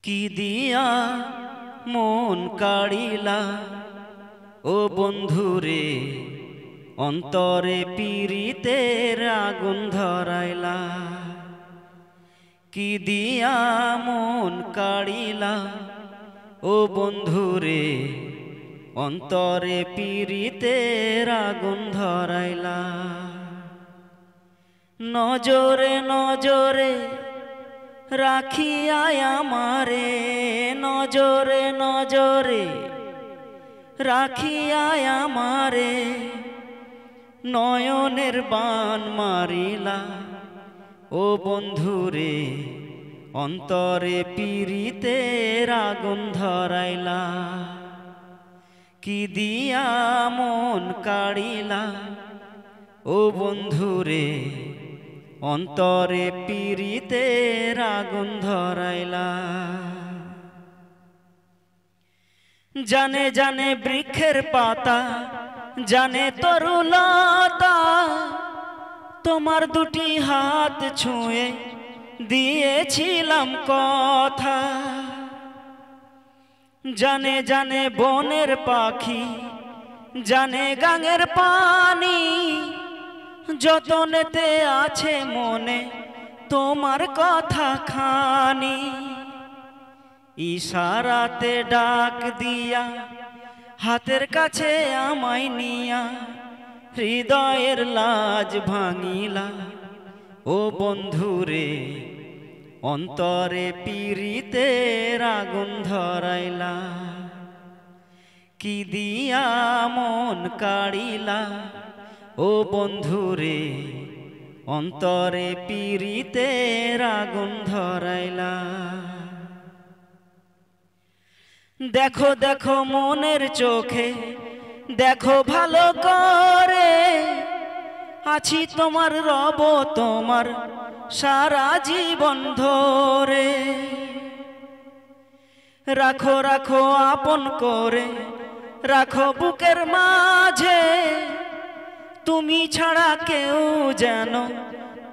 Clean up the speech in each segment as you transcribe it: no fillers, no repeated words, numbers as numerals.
কি দিয়া মন কাড়িলা ও বন্ধুরে, অন্তরে পীড়িতের আগুন ধরাইলা। কি দিয়া মন কাড়িলা ও বন্ধুরে, অন্তরে পীড়িতের আগুন ধরাইলা। নজরে নজরে রাখিয়া আমারে, নজরে নজরে রাখিয়া আমারে, নয়নের বান মারিলা ও বন্ধুরে, অন্তরে পীড়িতের আগুন ধরাইলা। কি দিয়া মন কাড়িলা ও বন্ধুরে, অন্তরে পীড়িতের আগুন ধরাইলা। জানে জানে বৃক্ষের পাতা, জানে তরুলতা, তোমার দুটি হাত ছুঁয়ে দিয়েছিলাম কথা। জানে জানে বনের পাখি, জানে গাঙের পানি, যতনেতে আছে মনে তোমার কথা খানি। ইশারাতে ডাক দিয়া হাতের কাছে আমায় নিয়া, হৃদয়ের লাজ ভাঙিলা ও বন্ধুরে, অন্তরে পীড়িতের আগুন ধরাইলা। কি দিয়া মন কাড়িলা ও বন্ধুরে, অন্তরে পীড়িতের আগুন ধরাইলা। দেখো দেখো মনের চোখে, দেখো ভালো করে, আছি তোমার রব তোমার সারা জীবন ধরে। রাখো রাখো আপন করে, রাখো বুকের মাঝে, তুমি ছাড়া কেউ যেন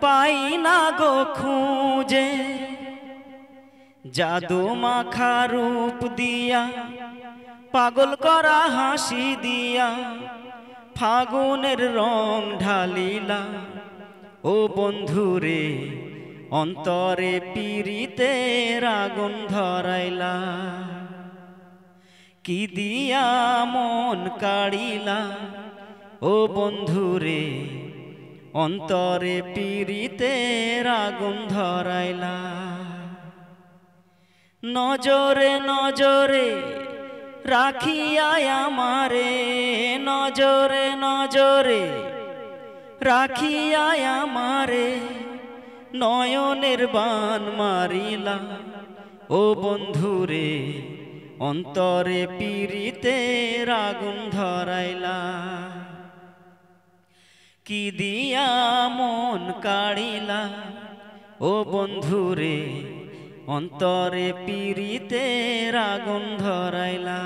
পাই না গো খুঁজে। জাদু মাখা রূপ দিয়া, পাগল করা হাসি দিয়া, ফাগুনের রং ঢালিলা ও বন্ধুরে, অন্তরে পীড়িতের আগুন ধরাইলা। কি দিয়া মন কাড়িলা ও বন্ধুরে, অন্তরে পীড়িতের আগুন ধরাইলা। নজরে নজরে রাখিয়া আমারে, নজরে নজরে রাখিয়া আমারে, নয়নের বান মারিলা ও বন্ধুরে, অন্তরে পীড়িতের আগুন ধরাইলা। কি দিয়া মন কাড়িলা ও বন্ধুরে, অন্তরে পীড়িতের আগুন ধরাইলা।